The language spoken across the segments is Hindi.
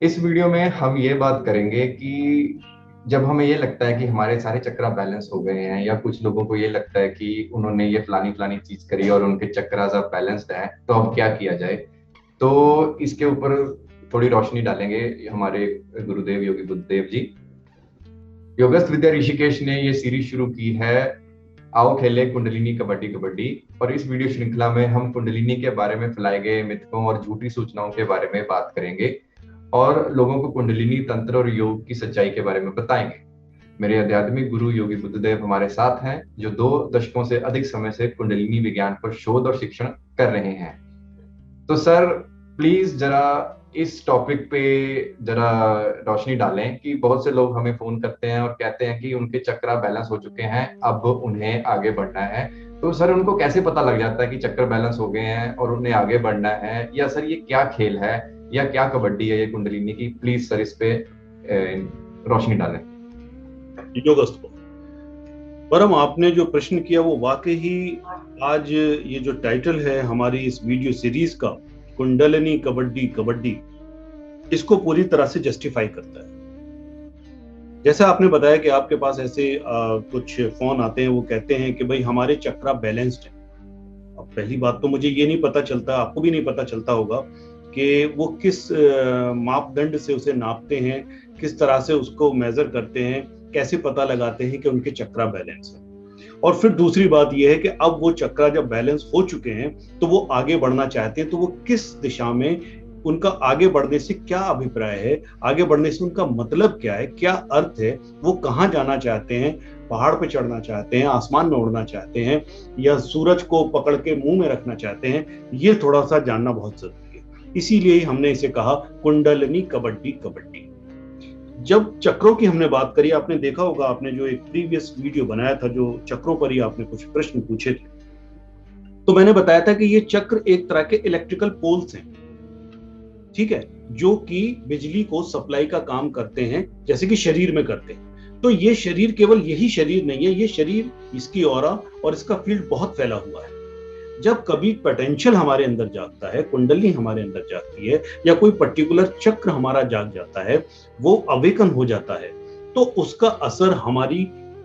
इस वीडियो में हम ये बात करेंगे कि जब हमें ये लगता है कि हमारे सारे चक्रा बैलेंस हो गए हैं, या कुछ लोगों को ये लगता है कि उन्होंने ये फलानी फलानी चीज करी और उनके चक्रा सब बैलेंस्ड है, तो अब क्या किया जाए। तो इसके ऊपर थोड़ी रोशनी डालेंगे हमारे गुरुदेव योगी बुद्धदेव जी। योगस्थ विद्या ऋषिकेश ने ये सीरीज शुरू की है, आओ खेले कुंडलिनी कबड्डी कबड्डी। और इस वीडियो श्रृंखला में हम कुंडलिनी के बारे में फैलाए गए मिथकों और झूठी सूचनाओं के बारे में बात करेंगे और लोगों को कुंडलिनी तंत्र और योग की सच्चाई के बारे में बताएंगे। मेरे आध्यात्मिक गुरु योगी बुद्धदेव हमारे साथ हैं, जो 2 दशकों से अधिक समय से कुंडलिनी विज्ञान पर शोध और शिक्षण कर रहे हैं। तो सर, प्लीज जरा इस टॉपिक पे जरा रोशनी डालें कि बहुत से लोग हमें फोन करते हैं और कहते हैं कि उनके चक्र बैलेंस हो चुके हैं, अब उन्हें आगे बढ़ना है। तो सर, उनको कैसे पता लग जाता है कि चक्कर बैलेंस हो गए हैं और उन्हें आगे बढ़ना है? या सर ये क्या खेल है या क्या कबड्डी है ये कुंडलिनी की? प्लीज सर इस पे रोशनी डालें। योगस्थ को परम, आपने जो प्रश्न किया वो वाकई ही आज ये जो टाइटल है हमारी इस वीडियो सीरीज का, कुंडलिनी कबड्डी कबड्डी, इसको पूरी तरह से जस्टिफाई करता है। जैसा आपने बताया कि आपके पास ऐसे कुछ फोन आते हैं, वो कहते हैं कि भाई हमारे चक्रा बैलेंस्ड है। अब पहली बात तो मुझे ये नहीं पता चलता, आपको भी नहीं पता चलता होगा कि वो किस मापदंड से उसे नापते हैं, किस तरह से उसको मेजर करते हैं, कैसे पता लगाते हैं कि उनके चक्रा बैलेंस है। और फिर दूसरी बात यह है कि अब वो चक्रा जब बैलेंस हो चुके हैं तो वो आगे बढ़ना चाहते हैं, तो वो किस दिशा में, उनका आगे बढ़ने से क्या अभिप्राय है, आगे बढ़ने से उनका मतलब क्या है, क्या अर्थ है, वो कहाँ जाना चाहते हैं, पहाड़ पे चढ़ना चाहते हैं, आसमान में उड़ना चाहते हैं, या सूरज को पकड़ के मुंह में रखना चाहते हैं, ये थोड़ा सा जानना बहुत जरूरी है। इसीलिए ही हमने इसे कहा कुंडलिनी कबड्डी कबड्डी। जब चक्रों की हमने बात करी, आपने देखा होगा, आपने जो एक प्रीवियस वीडियो बनाया था जो चक्रों पर ही आपने कुछ प्रश्न पूछे थे, तो मैंने बताया था कि ये चक्र एक तरह के इलेक्ट्रिकल पोल्स हैं, ठीक है, जो कि बिजली को सप्लाई का काम करते हैं, जैसे कि शरीर में करते हैं। तो ये शरीर केवल यही शरीर नहीं है, ये शरीर, इसकी ऑरा और इसका फील्ड बहुत फैला हुआ है। जब कभी पोटेंशियल हमारे अंदर जागता है, कुंडली हमारे अंदर जागती है, या कोई पर्टिकुलर चक्र हमारा जाग जाता है, वो अवेकन हो जाता है, तो उसका असर हमारी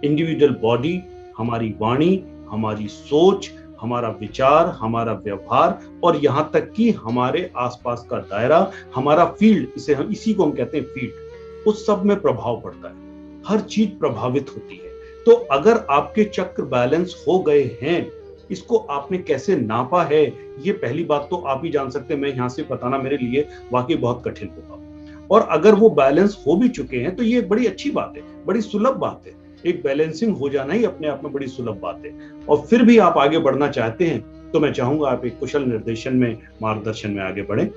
इंडिविजुअल बॉडी, हमारी वाणी, हमारी सोच, हमारा विचार, हमारा व्यवहार, और यहां तक कि हमारे आसपास का दायरा, हमारा फील्ड, इसी को हम कहते हैं फील्ड, उस सब में प्रभाव पड़ता है। हर चीज प्रभावित होती है। तो अगर आपके चक्र बैलेंस हो गए हैं, इसको आपने कैसे नापा है, ये पहली बात तो आप ही जान सकते हैं। मैं यहां से बताना मेरे लिए वाकई बहुत कठिन होगा। और अगर वो बैलेंस हो भी चुके हैं तो ये बड़ी अच्छी बात है, बड़ी सुलभ बात है। एक बैलेंसिंग हो जाना ही अपने आप में बड़ी सुलभ बात है। और फिर भी आप आगे बढ़ना चाहते हैं तो मैं चाहूंगा आप एक कुशल निर्देशन में, मार्गदर्शन में आगे बढ़ें।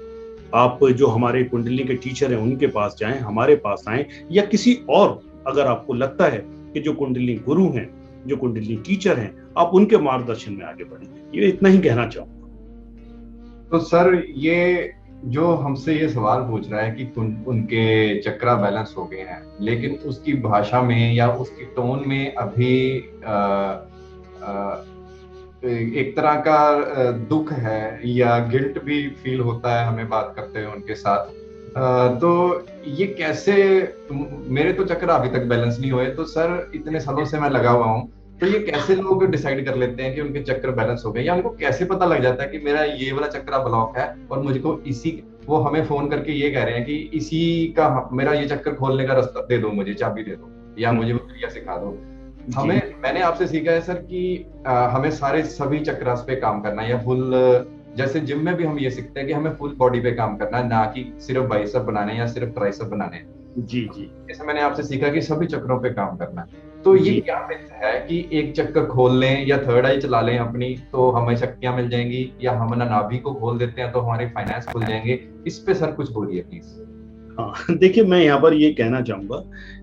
आप जो हमारे कुंडली के टीचर हैं उनके पास जाएं, हमारे पास आएं, या किसी और, अगर आपको लगता है कि जो कुंडली गुरु हैं, जो कुंडली टीचर हैं, आप उनके मार्गदर्शन में आगे बढ़ें। ये इतना ही कहना चाहूंगा। तो सर, ये जो हमसे ये सवाल पूछ रहा है कि उनके चक्रा बैलेंस हो गए हैं, लेकिन उसकी भाषा में या उसकी टोन में अभी आ, आ, एक तरह का दुख है या गिल्ट भी फील होता है हमें बात करते हुए उनके साथ। तो ये कैसे? मेरे तो चक्र अभी तक बैलेंस नहीं हुए, तो सर इतने सालों से मैं लगा हुआ हूँ, तो ये कैसे लोग डिसाइड कर लेते हैं कि उनके चक्र बैलेंस हो गए, या उनको कैसे पता लग जाता है कि मेरा ये वाला चक्र ब्लॉक है और मुझको इसी, वो हमें फोन करके ये कह रहे हैं कि इसी का मेरा ये चक्कर खोलने का रास्ता दे दो, मुझे चाबी दे दो या मुझे वो क्रिया सिखा दो। हमें, मैंने आपसे सीखा है सर कि हमें सारे सभी चक्रास पे काम करना है, या फुल, जैसे जिम में भी हम ये सीखते हैं कि हमें फुल बॉडी पे काम करना है, ना कि सिर्फ बाइसेप बनाने या सिर्फ ट्राइसेप बनाने। जी जी। जैसे मैंने आपसे सीखा कि सभी चक्रों पे काम करना है। तो ये जी, क्या मिथ है कि एक चक्कर खोल लें या थर्ड आई चला लें अपनी तो हमें शक्तियां मिल जाएंगी, या हम ना नाभि को खोल देते हैं तो हमारे फाइनेंस खुल जाएंगे? इस पे सर कुछ बोलिए प्लीज। हाँ, देखिए, मैं यहाँ पर ये कहना चाहूंगा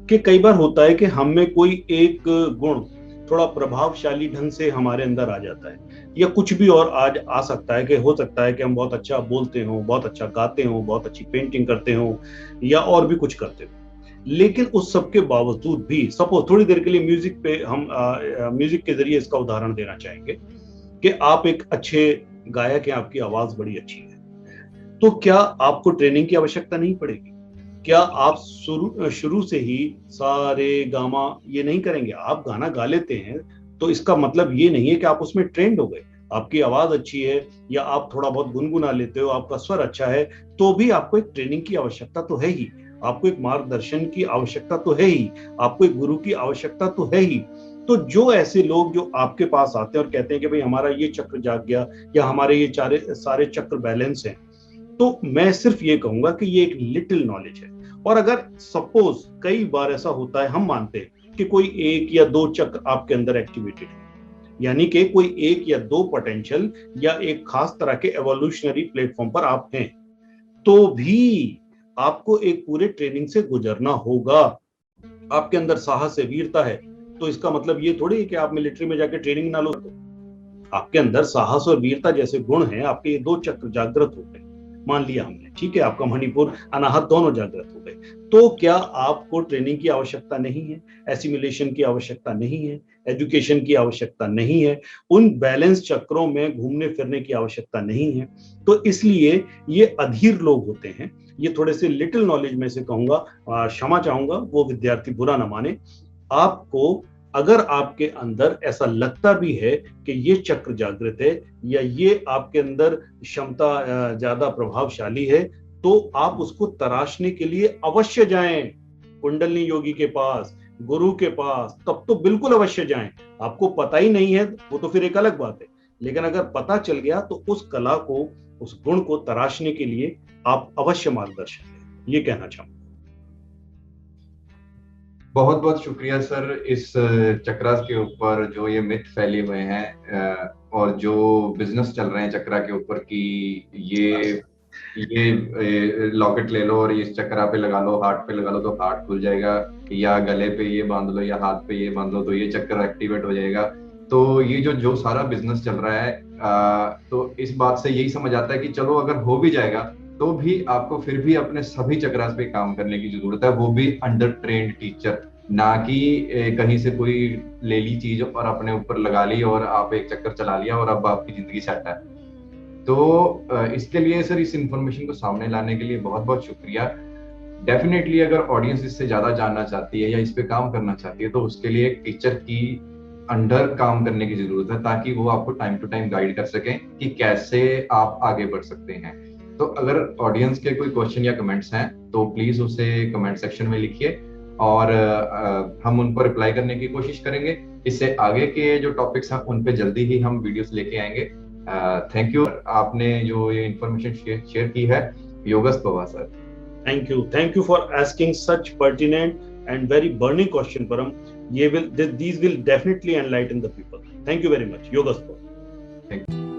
कि कई बार होता है कि हम में कोई एक गुण थोड़ा प्रभावशाली ढंग से हमारे अंदर आ जाता है, या कुछ भी और आज आ सकता है, कि हो सकता है कि हम बहुत अच्छा बोलते हो, बहुत अच्छा गाते हो, बहुत अच्छी पेंटिंग करते हो, या और भी कुछ करते हो। लेकिन उस सब के बावजूद भी, सपोज थोड़ी देर के लिए म्यूजिक पे हम म्यूजिक के जरिए इसका उदाहरण देना चाहेंगे कि आप एक अच्छे गायक हैं, आपकी आवाज बड़ी अच्छी है, तो क्या आपको ट्रेनिंग की आवश्यकता नहीं पड़ेगी? क्या आप शुरू से ही सारे गामा ये नहीं करेंगे? आप गाना गा लेते हैं तो इसका मतलब ये नहीं है कि आप उसमें ट्रेंड हो गए। आपकी आवाज अच्छी है या आप थोड़ा बहुत गुनगुना लेते हो, आपका स्वर अच्छा है, तो भी आपको एक ट्रेनिंग की आवश्यकता तो है ही, आपको एक मार्गदर्शन की आवश्यकता तो है ही, आपको एक गुरु की आवश्यकता तो है ही। तो जो ऐसे लोग जो आपके पास आते हैं और कहते हैं कि भाई हमारा ये चक्र जाग गया या हमारे ये सारे चक्र बैलेंस हैं, तो मैं सिर्फ ये कहूंगा कि ये एक लिटिल नॉलेज है। और अगर सपोज कई बार ऐसा होता है, हम मानते हैं कि कोई एक या दो चक्र आपके अंदर एक्टिवेटेड है, यानी कि कोई एक या दो पोटेंशियल या एक खास तरह के एवोल्यूशनरी प्लेटफॉर्म पर आप हैं, तो भी आपको एक पूरे ट्रेनिंग से गुजरना होगा। आपके अंदर साहस है, वीरता है, तो इसका मतलब ये थोड़ी है कि आप मिलिट्री में जाके ट्रेनिंग ना लो। आपके अंदर साहस और वीरता जैसे गुण हैं, आपके ये दो चक्र जागृत हो गए, मान लिया हमने, ठीक है, आपका मणिपुर अनाहत दोनों जागृत हो गए, तो क्या आपको ट्रेनिंग की आवश्यकता नहीं है, एसिमिलेशन की आवश्यकता नहीं है, एजुकेशन की आवश्यकता नहीं है, उन बैलेंस चक्रों में घूमने फिरने की आवश्यकता नहीं है? तो इसलिए ये अधीर लोग होते हैं, ये थोड़े से लिटिल नॉलेज में से कहूंगा, क्षमा चाहूंगा, वो विद्यार्थी बुरा ना माने। आपको अगर आपके अंदर ऐसा लगता भी है कि ये चक्र जागृत है या ये आपके अंदर क्षमता ज्यादा प्रभावशाली है, तो आप उसको तराशने के लिए अवश्य जाएं कुंडलिनी योगी के पास, गुरु के पास, तब तो बिल्कुल अवश्य जाएं। आपको पता ही नहीं है वो तो फिर एक अलग बात है, लेकिन अगर पता चल गया तो उस कला को, उस गुण को तराशने के लिए आप अवश्य मार्गदर्शन दें, ये कहना चाहूंगा। बहुत बहुत शुक्रिया सर, इस चक्रास के ऊपर जो ये मिथ फैले हुए हैं और जो बिजनेस चल रहे हैं चक्रा के ऊपर कि ये लॉकेट ले लो और इस चक्रा पे लगा लो, हार्ट पे लगा लो तो हार्ट खुल जाएगा, या गले पे ये बांध लो या हाथ पे ये बांध लो तो ये चक्र एक्टिवेट हो जाएगा। तो ये जो सारा बिजनेस चल रहा है, तो इस बात से यही समझ आता है कि चलो अगर हो भी जाएगा तो भी आपको फिर भी अपने सभी चक्रास पे काम करने की जरूरत है, वो भी अंडर ट्रेन्ड टीचर, ना कि कहीं से कोई ले ली चीज और अपने ऊपर लगा ली और आप एक चक्कर चला लिया और अब आपकी जिंदगी सेट है। तो इसके लिए सर, इस इंफॉर्मेशन को सामने लाने के लिए बहुत बहुत शुक्रिया। डेफिनेटली अगर ऑडियंस इससे ज्यादा जानना चाहती है या इस पे काम करना चाहती है तो उसके लिए एक टीचर की अंडर काम करने की जरूरत है, ताकि वो आपको टाइम टू टाइम गाइड कर सकें कि कैसे आप आगे बढ़ सकते हैं। तो अगर ऑडियंस के कोई क्वेश्चन या कमेंट्स हैं तो प्लीज उसे कमेंट सेक्शन में लिखिए और हम उन पर रिप्लाई करने की कोशिश करेंगे। इससे आगे के जो टॉपिक्स हैं उन पे जल्दी ही हम वीडियोस लेके आएंगे। थैंक यू, आपने जो ये इंफॉर्मेशन शेयर की है। योगस्थ भवा sir. Thank you for asking such pertinent and very burning question, Param. These will definitely enlighten the people. Thank you very much. Yogasth. Thank you.